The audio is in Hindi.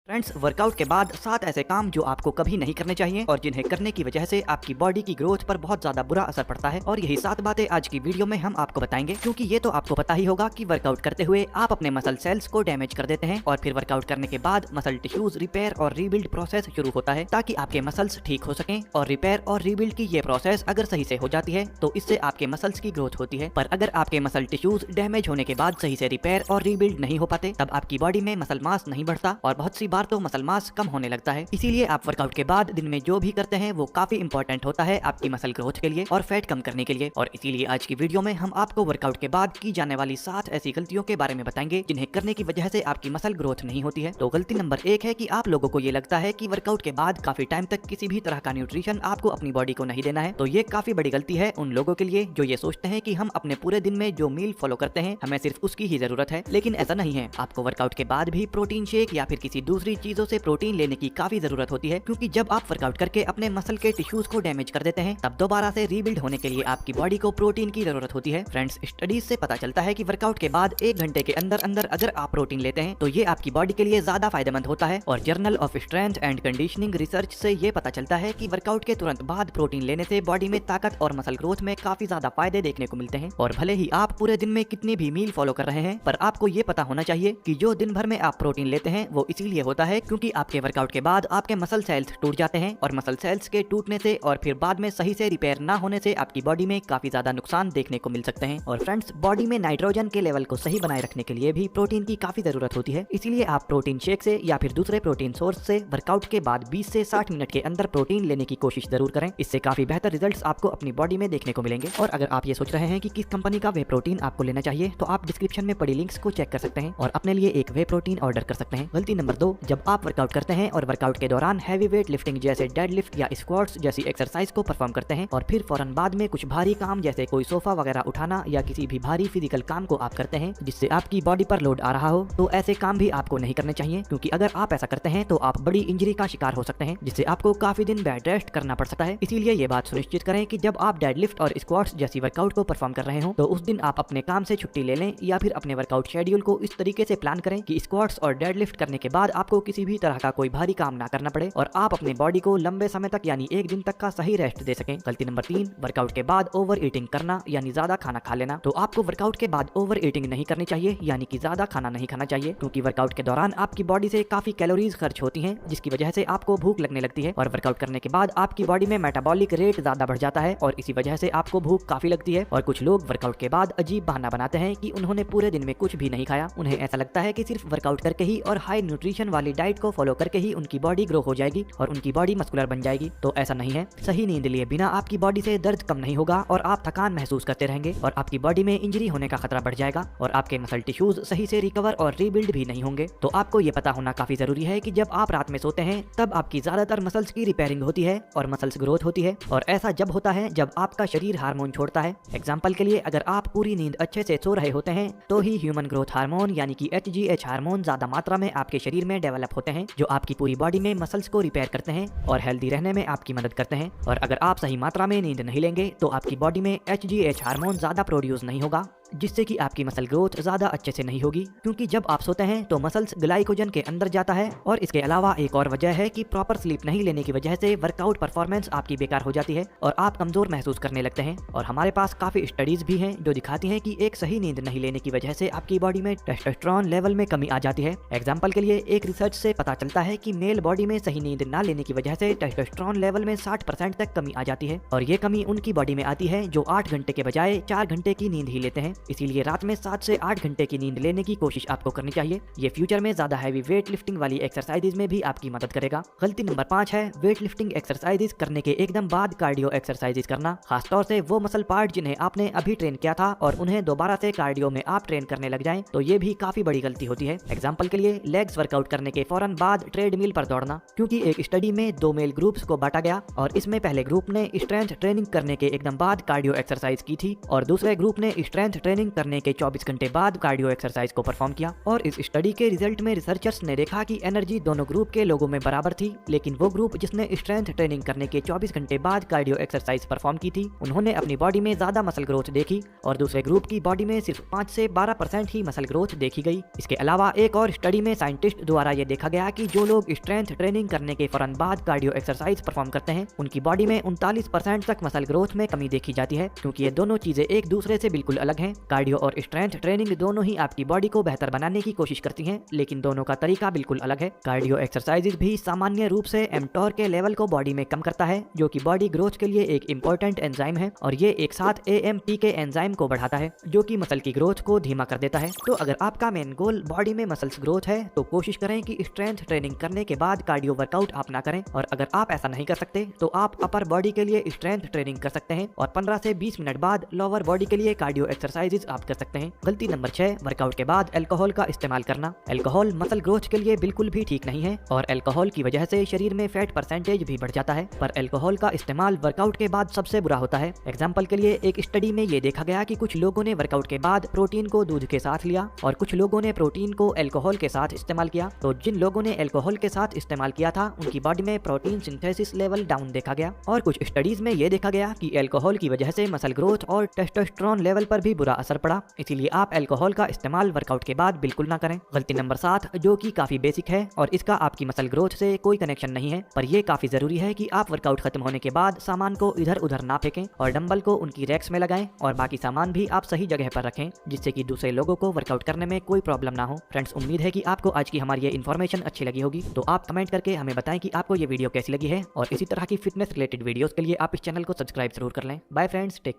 फ्रेंड्स, वर्कआउट के बाद 7 ऐसे काम जो आपको कभी नहीं करने चाहिए और जिन्हें करने की वजह से आपकी बॉडी की ग्रोथ पर बहुत ज्यादा बुरा असर पड़ता है। और यही 7 बातें आज की वीडियो में हम आपको बताएंगे, क्योंकि ये तो आपको पता ही होगा कि वर्कआउट करते हुए आप अपने मसल सेल्स को डैमेज कर देते हैं और फिर वर्कआउट करने के बाद मसल टिश्यूज रिपेयर और रीबिल्ड प्रोसेस शुरू होता है ताकि आपके मसल्स ठीक हो सकें। और रिपेयर और रीबिल्ड की ये प्रोसेस अगर सही से हो जाती है तो इससे आपके मसल्स की ग्रोथ होती है। पर अगर आपके मसल टिश्यूज डैमेज होने के बाद सही से रिपेयर और रीबिल्ड नहीं हो पाते, तब आपकी बॉडी में मसल मास नहीं बढ़ता और बहुत सी बार तो मसल मास कम होने लगता है। इसीलिए आप वर्कआउट के बाद दिन में जो भी करते हैं वो काफी इंपॉर्टेंट होता है आपकी मसल ग्रोथ के लिए और फैट कम करने के लिए। और इसीलिए आज की वीडियो में हम आपको वर्कआउट के बाद की जाने वाली 7 ऐसी गलतियों के बारे में बताएंगे जिन्हें करने की वजह से आपकी मसल ग्रोथ नहीं होती है। तो गलती नंबर 1 है कि आप लोगों को ये लगता है कि वर्कआउट के बाद काफी टाइम तक किसी भी तरह का न्यूट्रिशन आपको अपनी बॉडी को नहीं देना है। तो ये काफी बड़ी गलती है उन लोगों के लिए जो ये सोचते हैं कि हम अपने पूरे दिन में जो मील फॉलो करते हैं हमें सिर्फ उसकी ही जरूरत है। लेकिन ऐसा नहीं है, आपको वर्कआउट के बाद भी प्रोटीन शेक या फिर किसी दूसरी चीजों से प्रोटीन लेने की काफी जरूरत होती है, क्योंकि जब आप वर्कआउट करके अपने मसल के टिश्यूज को डैमेज कर देते हैं तब दोबारा से रीबिल्ड होने के लिए आपकी बॉडी को प्रोटीन की जरूरत होती है। फ्रेंड्स, स्टडीज से पता चलता है कि वर्कआउट के बाद 1 घंटे के अंदर अंदर अगर आप प्रोटीन लेते हैं तो ये आपकी बॉडी के लिए ज्यादा फायदेमंद होता है। और journal of strength and conditioning research से ये पता चलता है कि वर्कआउट के तुरंत बाद प्रोटीन लेने से बॉडी में ताकत और मसल ग्रोथ में काफी ज्यादा फायदे देखने को मिलते हैं। और भले ही आप पूरे दिन में कितनी भी मील फॉलो कर रहे हैं, पर आपको ये पता होना चाहिए कि जो दिन भर में आप प्रोटीन लेते हैं वो इसीलिए होता है क्योंकि आपके वर्कआउट के बाद आपके मसल सेल्स टूट जाते हैं और मसल सेल्स के टूटने से और फिर बाद में सही से रिपेयर ना होने से आपकी बॉडी में काफी ज्यादा नुकसान देखने को मिल सकते हैं। और फ्रेंड्स, बॉडी में नाइट्रोजन के लेवल को सही बनाए रखने के लिए भी प्रोटीन की काफी जरूरत होती है। इसीलिए आप प्रोटीन शेक से या फिर दूसरे प्रोटीन सोर्स से वर्कआउट के बाद 20 से 60 मिनट के अंदर प्रोटीन लेने की कोशिश जरूर करें। इससे काफी बेहतर रिजल्ट्स आपको अपनी बॉडी में देखने को मिलेंगे। और अगर आप ये सोच रहे हैं कि किस कंपनी का वे प्रोटीन आपको लेना चाहिए, तो आप डिस्क्रिप्शन में पड़ी लिंक्स को चेक कर सकते हैं और अपने लिए एक वे प्रोटीन ऑर्डर कर सकते हैं। गलती नंबर 2, जब आप वर्कआउट करते हैं और वर्कआउट के दौरान हैवी वेट लिफ्टिंग जैसे डेडलिफ्ट या स्क्वाट्स जैसी एक्सरसाइज को परफॉर्म करते हैं और फिर फौरन बाद में कुछ भारी काम जैसे कोई सोफा वगैरह उठाना या किसी भी भारी फिजिकल काम को आप करते हैं जिससे आपकी बॉडी पर लोड आ रहा हो, तो ऐसे काम भी आपको नहीं करने चाहिए, क्योंकि अगर आप ऐसा करते हैं तो आप बड़ी इंजरी का शिकार हो सकते हैं जिससे आपको काफी दिन बेड रेस्ट करना पड़ सकता है। इसीलिए ये बात सुनिश्चित करें कि जब आप डेडलिफ्ट और स्क्वाट्स जैसी वर्कआउट को परफॉर्म कर रहे हो तो उस दिन आप अपने काम से छुट्टी ले लें या फिर अपने वर्कआउट शेड्यूल को इस तरीके से प्लान करें कि स्क्वाट्स और डेडलिफ्ट करने के बाद आपको किसी भी तरह का कोई भारी काम ना करना पड़े और आप अपनी बॉडी को लंबे समय तक यानी 1 दिन तक का सही रेस्ट दे सकें। गलती नंबर 3, वर्कआउट के बाद ओवर ईटिंग करना यानी ज्यादा खाना खा लेना। तो आपको वर्कआउट के बाद ओवर ईटिंग नहीं करनी चाहिए, यानी कि ज्यादा खाना नहीं खाना चाहिए, क्योंकि वर्कआउट के दौरान आपकी बॉडी से काफी कैलोरीज खर्च होती हैं जिसकी वजह से आपको भूख लगने लगती है। और वर्कआउट करने के बाद आपकी बॉडी में मेटाबॉलिक रेट ज्यादा बढ़ जाता है और इसी वजह से आपको भूख काफी लगती है। और कुछ लोग वर्कआउट के बाद अजीब बहाना बनाते हैं कि उन्होंने पूरे दिन में कुछ भी नहीं खाया। उन्हें ऐसा लगता है कि सिर्फ वर्कआउट करके ही और हाई न्यूट्रिशन वाली डाइट को फॉलो करके ही उनकी बॉडी ग्रो हो जाएगी और उनकी बॉडी मस्कुलर बन जाएगी। तो ऐसा नहीं है। सही नींद लिए बिना आपकी बॉडी से दर्द कम नहीं होगा और आप थकान महसूस करते रहेंगे और आपकी बॉडी में इंजरी होने का खतरा बढ़ जाएगा और आपके मसल टिश्यूज सही से रिकवर और रीबिल्ड भी नहीं होंगे। तो आपको ये पता होना काफी जरूरी है कि जब आप रात में सोते हैं तब आपकी ज्यादातर मसल्स की रिपेयरिंग होती है और मसल्स ग्रोथ होती है। और ऐसा जब होता है जब आपका शरीर हार्मोन छोड़ता है। एग्जाम्पल के लिए, अगर आप पूरी नींद अच्छे से सो रहे होते हैं तो ही ह्यूमन ग्रोथ हार्मोन यानी कि HGH हार्मोन ज्यादा मात्रा में आपके शरीर में डेवलप होते हैं, जो आपकी पूरी बॉडी में मसल्स को रिपेयर करते हैं और हेल्दी रहने में आपकी मदद करते हैं। और अगर आप सही मात्रा में नींद नहीं लेंगे तो आपकी बॉडी में HGH हार्मोन ज्यादा प्रोड्यूस नहीं होगा, जिससे कि आपकी मसल ग्रोथ ज्यादा अच्छे से नहीं होगी, क्योंकि जब आप सोते हैं तो मसल्स ग्लाइकोजन के अंदर जाता है। और इसके अलावा एक और वजह है कि प्रॉपर स्लीप नहीं लेने की वजह से वर्कआउट परफॉर्मेंस आपकी बेकार हो जाती है और आप कमजोर महसूस करने लगते हैं। और हमारे पास काफी स्टडीज भी हैं जो दिखाती हैं कि एक सही नींद नहीं लेने की वजह से आपकी बॉडी में टेस्टोस्टेरोन लेवल में कमी आ जाती है। एग्जाम्पल के लिए, एक रिसर्च से पता चलता है कि मेल बॉडी में सही नींद ना लेने की वजह से टेस्टोस्टेरोन लेवल में 60% तक कमी आ जाती है और ये कमी उनकी बॉडी में आती है जो 8 घंटे के बजाय 4 घंटे की नींद ही लेते हैं। इसीलिए रात में 7 से 8 घंटे की नींद लेने की कोशिश आपको करनी चाहिए। ये फ्यूचर में ज्यादा हैवी वेट लिफ्टिंग वाली एक्सरसाइजेज में भी आपकी मदद करेगा। गलती नंबर 5 है वेट लिफ्टिंग एक्सरसाइजेज करने के एकदम बाद कार्डियो एक्सरसाइजेज करना, खासतौर से वो मसल पार्ट जिन्हें आपने अभी ट्रेन किया था और उन्हें दोबारा से कार्डियो में आप ट्रेन करने लग जाएं, तो ये भी काफी बड़ी गलती होती है। एग्जाम्पल के लिए, लेग्स वर्कआउट करने के फौरन बाद ट्रेडमिल पर दौड़ना, क्योंकि एक स्टडी में 2 मेल ग्रुप्स को बांटा गया और इसमें पहले ग्रुप ने स्ट्रेंथ ट्रेनिंग करने के एकदम बाद कार्डियो एक्सरसाइज की थी और दूसरे ग्रुप ने स्ट्रेंथ ट्रेनिंग करने के 24 घंटे बाद कार्डियो एक्सरसाइज को परफॉर्म किया और इस स्टडी के रिजल्ट में रिसर्चर्स ने देखा कि एनर्जी दोनों ग्रुप के लोगों में बराबर थी, लेकिन वो ग्रुप जिसने स्ट्रेंथ ट्रेनिंग करने के 24 घंटे बाद कार्डियो एक्सरसाइज परफॉर्म की थी उन्होंने अपनी बॉडी में ज्यादा मसल ग्रोथ देखी और दूसरे ग्रुप की बॉडी में सिर्फ 5 से 12% ही मसल ग्रोथ देखी गई। इसके अलावा एक और स्टडी में साइंटिस्ट द्वारा यह देखा गया कि जो लोग स्ट्रेंथ ट्रेनिंग करने के फौरन बाद कार्डियो एक्सरसाइज परफॉर्म करते हैं उनकी बॉडी में 39% तक मसल ग्रोथ में कमी देखी जाती है, क्योंकि ये दोनों चीजें एक दूसरे से बिल्कुल अलग हैं। कार्डियो और स्ट्रेंथ ट्रेनिंग दोनों ही आपकी बॉडी को बेहतर बनाने की कोशिश करती हैं, लेकिन दोनों का तरीका बिल्कुल अलग है। कार्डियो एक्सरसाइज भी सामान्य रूप से mTOR के लेवल को बॉडी में कम करता है, जो कि बॉडी ग्रोथ के लिए एक इंपॉर्टेंट एंजाइम है, और ये एक साथ AMP के एंजाइम को बढ़ाता है, जो कि मसल की ग्रोथ को धीमा कर देता है। तो अगर आपका मेन गोल बॉडी में मसल्स ग्रोथ है तो कोशिश करें कि स्ट्रेंथ ट्रेनिंग करने के बाद कार्डियो वर्कआउट आप ना करें, और अगर आप ऐसा नहीं कर सकते तो आप अपर बॉडी के लिए स्ट्रेंथ ट्रेनिंग कर सकते हैं और 15 से 20 मिनट बाद लोअर बॉडी के लिए कार्डियो एक्सरसाइजेज आप कर सकते हैं। गलती नंबर 6, वर्कआउट के बाद अल्कोहल का इस्तेमाल करना। अल्कोहल मसल ग्रोथ के लिए बिल्कुल भी ठीक नहीं है और अल्कोहल की वजह से शरीर में फैट परसेंटेज भी बढ़ जाता है, पर अल्कोहल का इस्तेमाल वर्कआउट के बाद सबसे बुरा होता है। एग्जाम्पल के लिए एक स्टडी में ये देखा गया कि कुछ लोगों ने वर्कआउट के बाद प्रोटीन को दूध के साथ लिया और कुछ लोगों ने प्रोटीन को अल्कोहल के साथ इस्तेमाल किया। तो जिन लोगों ने अल्कोहल के साथ इस्तेमाल किया था उनकी बॉडी में प्रोटीन सिंथेसिस लेवल डाउन देखा गया, और कुछ स्टडीज में ये देखा गया कि अल्कोहल की वजह से मसल ग्रोथ और टेस्टोस्टेरोन लेवल पर भी बुरा असर पड़ा। इसीलिए आप अल्कोहल का इस्तेमाल वर्कआउट के बाद बिल्कुल ना करें। गलती नंबर 7, जो कि काफी बेसिक है और इसका आपकी मसल ग्रोथ से कोई कनेक्शन नहीं है, पर यह काफी जरूरी है कि आप वर्कआउट खत्म होने के बाद सामान को इधर उधर ना फेंकें और डंबल को उनकी रैक्स में लगाएं और बाकी सामान भी आप सही जगह पर रखें, जिससे कि दूसरे लोगों को वर्कआउट करने में कोई प्रॉब्लम ना हो। फ्रेंड्स, उम्मीद है कि आपको आज की हमारी ये इन्फॉर्मेशन अच्छी लगी होगी, तो आप कमेंट करके हमें बताएं कि आपको ये वीडियो कैसी लगी है, और इसी तरह की फिटनेस रिलेटेड वीडियोस के लिए आप इस चैनल को सब्सक्राइब जरूर कर लें। Bye friends, take care.